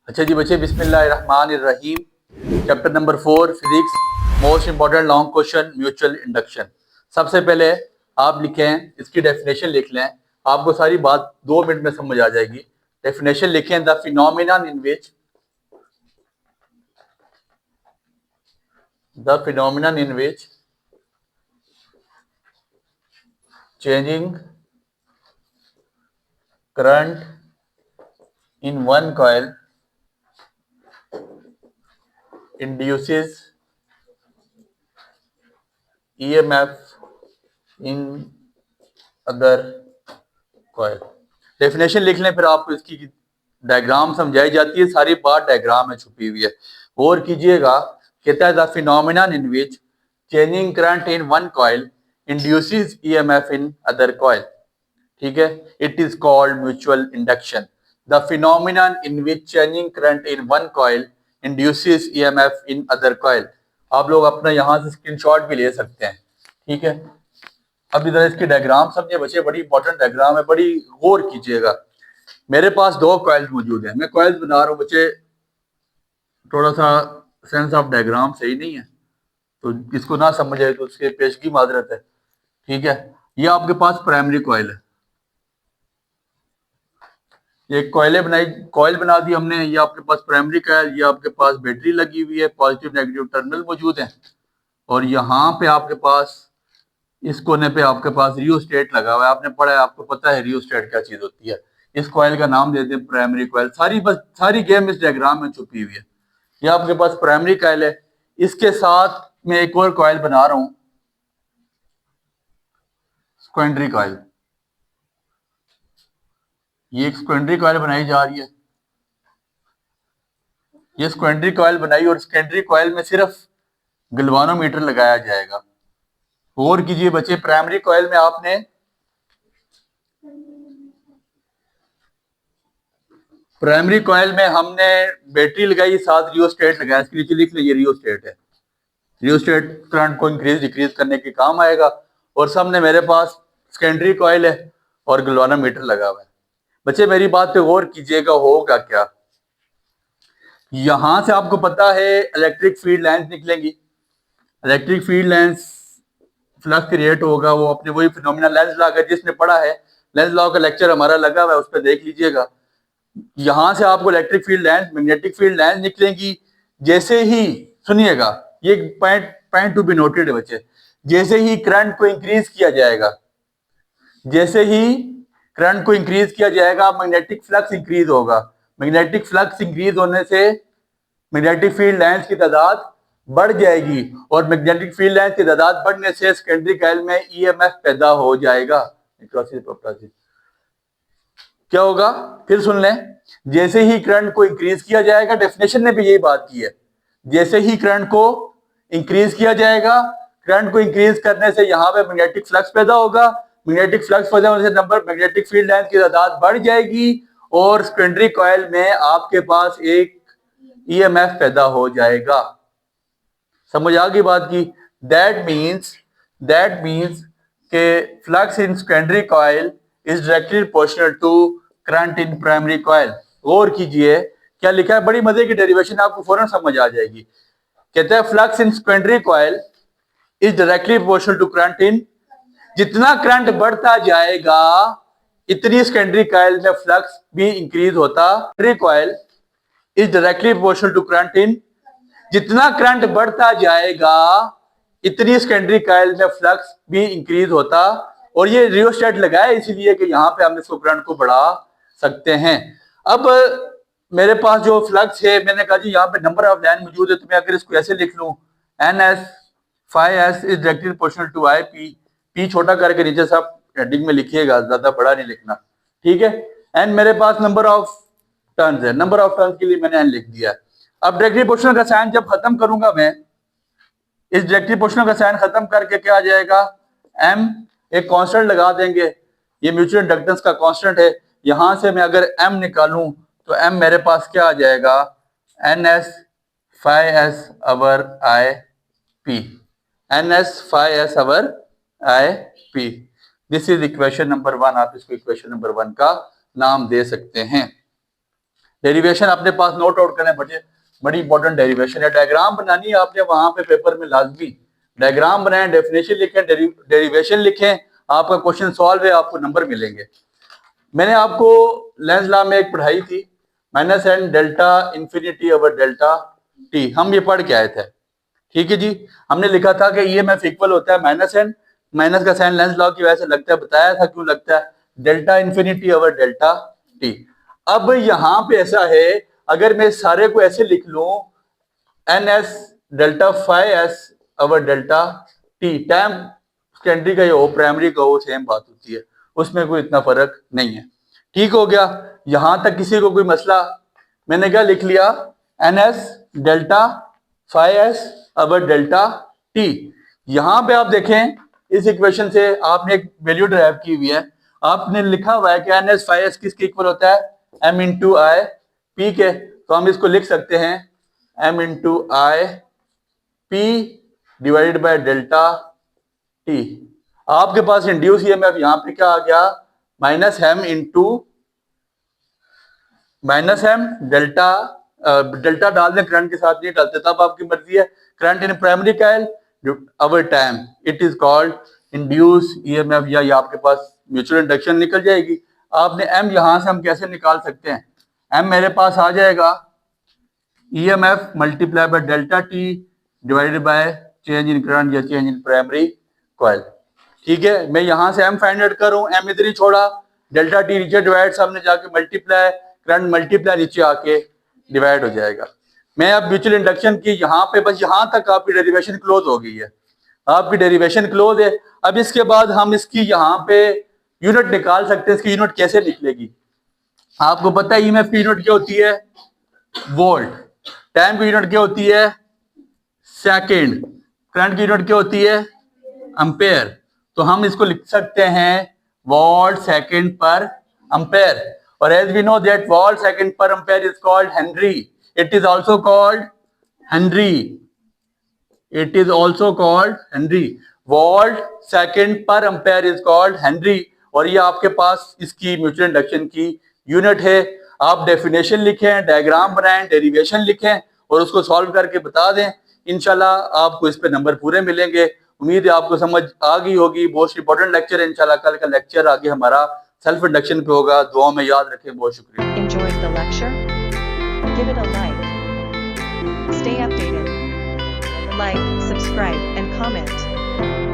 अच्छा जी बच्चे, बिस्मिल्लाहिर्रहमानिर्रहीम। Chapter number 4 physics, most important long question, mutual induction. सबसे पहले आप लिखें, इसकी डेफिनेशन लिख लें। आपको सारी बात 2 मिनट में समझ आ जाएगी। डेफिनेशन लिखें, the phenomenon in which changing current in one coil induces EMF in other coil। Definition लिख लें, फिर आपको इसकी डायग्राम समझाई जाती है। सारी बात डायग्राम में छुपी हुई है, गौर कीजिएगा। कहता है the phenomenon in which changing current in one coil induces EMF in other coil. ठीक है, it is called mutual induction. The phenomenon in which changing current in one coil induces EMF in other coil. आप लोग अपना यहां से screenshot भी ले सकते हैं। ठीक है, अब इधर इसकी डायग्राम समझे बच्चे, बड़ी इंपॉर्टेंट डायग्राम है, बड़ी गौर कीजिएगा। मेरे पास 2 कॉइल्स मौजूद हैं, मैं कॉइल्स बना रहा हूँ बच्चे। थोड़ा सा सेंस ऑफ डायग्राम सही नहीं है, तो इसको ना समझ आए तो उसके पेशगी माजरत है। ठीक है, ये आपके पास प्राइमरी कॉइल है। ये कॉइल बना दी हमने। ये आपके पास प्राइमरी कॉइल, ये आपके पास बैटरी लगी हुई है, पॉजिटिव नेगेटिव टर्मिनल मौजूद है। और यहाँ पे आपके पास इस कोने पे आपके पास रियोस्टेट लगा हुआ है। आपने पढ़ा है, आपको पता है रियोस्टेट क्या चीज होती है। इस कॉइल का नाम देते हैं प्राइमरी कॉइल। सारी गेम इस डायग्राम में छुपी हुई है। ये आपके पास प्राइमरी कॉइल है, इसके साथ मैं एक और कॉइल बना रहा हूं, सेकेंडरी कॉइल। ये एक सेकेंडरी कॉइल बनाई जा रही है। ये सेकेंडरी कॉइल बनाई और सेकेंडरी कॉइल में सिर्फ गैल्वानोमीटर लगाया जाएगा। गौर कीजिए बच्चे, प्राइमरी कॉइल में आपने प्राइमरी कॉइल में हमने बैटरी लगाई, साथ रियोस्टेट लगाया। इसके नीचे लिख लीजिए रियोस्टेट है। रियोस्टेट करंट को इंक्रीज डिक्रीज करने के काम आएगा। और सामने मेरे पास सेकेंडरी कॉइल है और गैल्वानोमीटर लगा हुआ है। बच्चे मेरी बात पे गौर कीजिएगा, होगा क्या। यहां से आपको पता है इलेक्ट्रिक फील्ड लाइंस निकलेंगी। Electric field lines flux create होगा, वो अपने वही फिनोमिना लेंज लॉ का जिसने पढ़ा है, लेंज लॉ का लेक्चर हमारा लगा हुआ है, उस पर देख लीजिएगा। यहां से आपको electric field lines, magnetic field lines निकलेंगी। जैसे ही, सुनिएगा, ये पॉइंट टू बी नोटेड है बच्चे। जैसे ही करंट को इंक्रीज किया जाएगा, जैसे ही करंट को इंक्रीज किया जाएगा, मैग्नेटिक फ्लक्स इंक्रीज होगा। मैग्नेटिक फ्लक्स इंक्रीज होने से मैग्नेटिक फील्ड लाइंस की तादाद बढ़ जाएगी, और मैग्नेटिक फील्ड लाइंस की तादाद बढ़ने से सेकेंडरी कॉइल में EMF पैदा हो जाएगा। क्या होगा, फिर सुन लें। जैसे ही करंट को इंक्रीज किया जाएगा, डेफिनेशन ने भी यही बात की है, जैसे ही करंट को इंक्रीज किया जाएगा, करंट को इंक्रीज करने से यहाँ पे मैग्नेटिक फ्लक्स पैदा होगा। मैग्नेटिक फ्लक्स पैदा होने से नंबर मैग्नेटिक फील्ड लाइन की तादाद बढ़ जाएगी, और सेकेंडरी कॉइल में आपके पास एक EMF पैदा हो जाएगा। समझ आ गई बात की। दैट मीन्स के flux in secondary coil is directly proportional to current in primary coil. गौर कीजिए क्या लिखा है, बड़ी मजे की डेरिवेशन, आपको फौरन समझ आ जाएगी। कहता है flux in secondary coil is directly proportional to current in, जितना करंट बढ़ता जाएगा इतनी सेकेंडरी कॉइल में फ्लक्स भी इंक्रीज होता। Secondary coil is directly proportional to current in, जितना करंट बढ़ता जाएगा इतनी सेकेंडरी कॉइल में फ्लक्स भी इंक्रीज होता। और ये रियोस्टेट लगाया इसीलिए कि यहाँ पे हम इसको करंट को बढ़ा सकते हैं। अब मेरे पास जो फ्लक्स है, मैंने कहा जी यहाँ पे नंबर ऑफ लाइन मौजूद है, तो मैं अगर इसको ऐसे लिख लूं, NS phi s is directly proportional to IP। P छोटा करके नीचे सब हेडिंग में लिखिएगा, ज्यादा बड़ा नहीं लिखना। ठीक है, एंड मेरे पास नंबर ऑफ टर्न्स है, नंबर ऑफ टर्न्स के लिए मैंने n लिख दिया। अब डायरेक्टली प्रोपोर्शनल का साइन जब खत्म करूंगा मैं, इस डायरेक्टली प्रोपोर्शनल का साइन खत्म करके क्या आ जाएगा, m, एक कांस्टेंट लगा देंगे। ये म्यूचुअल इंडक्टेंस का कांस्टेंट है। यहां से मैं अगर m निकालूं तो m मेरे पास क्या आ जाएगा, NS phi s over IP। NS phi s over IP, this is equation number 1। आप इसको इक्वेशन नंबर 1 का नाम दे सकते हैं। डेरिवेशन अपने पास नोट आउट करना है, बड़ी इंपॉर्टेंट डेरिवेशन है। डायग्राम बनानी है आपने वहां पे पेपर में लाजमी, डायग्राम बनाएं, डेफिनेशन लिखें, डेरिवेशन लिखें, आपका क्वेश्चन सॉल्व है, आपको नंबर मिलेंगे। मैंने आपको लेंस लॉ में एक पढ़ाई थी, minus N delta infinity over delta T, हम ये पढ़ के आए थे। ठीक है जी, हमने लिखा था कि ईएमएफ इक्वल होता है माइनस एन, माइनस का साइन लेंस लॉ की वजह से लगता है, बताया था क्यों लगता है, delta infinity over delta T. अब यहां पे ऐसा है, अगर मैं सारे को ऐसे लिख लूं, N S delta five S over delta T, time secondary का हो प्राइमरी का हो सेम बात होती है, उसमें कोई इतना फर्क नहीं है। ठीक हो गया, यहां तक किसी को कोई मसला? मैंने क्या लिख लिया, N S delta five S over delta T. यहां पे आप देखें इस इक्वेशन से आपने एक वैल्यू ड्राइव की हुई है, आपने लिखा हुआ है कि एन एस फाइव एस किसके इक्वल होता है, एम इंटू आई पी के। तो हम इसको लिख सकते हैं M into I P divided by delta T. आपके पास इंड्यूस ईएमएफ यहां पे क्या आ गया, minus M into minus M delta, delta डाल दें, करंट के साथ नहीं डालते तब आपकी मर्जी है। Current in primary coil over time, it is called induce EMF, या ये आपके पास म्यूचुअल इंडक्शन निकल जाएगी। आपने एम यहां से हम कैसे निकाल सकते हैं, एम मेरे पास आ जाएगा EMF multiply by delta T divided by change in current या चेंज इन प्राइमरी कॉइल। ठीक है, मैं यहां से एम फाइंड आउट करूं, एम इधर ही छोड़ा, डेल्टा टी नीचे डिवाइड, सामने जाके मल्टीप्लाई, करंट मल्टीप्लाई नीचे आके डिवाइड हो जाएगा। मैं अब म्यूचुअल इंडक्शन की यहाँ पे बस यहाँ तक आपकी डेरिवेशन क्लोज हो गई है, आपकी डेरिवेशन क्लोज है। अब इसके बाद हम इसकी यहाँ पे यूनिट निकाल सकते हैं। इसकी यूनिट कैसे निकलेगी, आपको पता है ईएमएफ की यूनिट क्या होती है, वोल्ट, टाइम की यूनिट क्या होती है, सेकंड, करंट की यूनिट क्या होती है, एम्पेयर। तो हम इसको लिख सकते हैं वोल्ट सेकंड पर एम्पेयर, और as we know that volt second per ampere is called henry, it is also called henry, it is also called henry, volt second per ampere is called henry. और ये आपके पास इसकी mutual induction की unit है। आप definition लिखें, diagram बनाएं, derivation लिखें और उसको सॉल्व करके बता दें, इंशाल्लाह आपको इस पे नंबर पूरे मिलेंगे। उम्मीद है आपको समझ आ गई होगी। बहुत इंपॉर्टेंट लेक्चर है इंशाल्लाह। कल का लेक्चर आगे हमारा सेल्फ इंडक्शन पे होगा। दुआ में याद रखें। बहुत शुक्रिया। Enjoyed the lecture? Give it a like. Stay updated. Like, subscribe, and comment.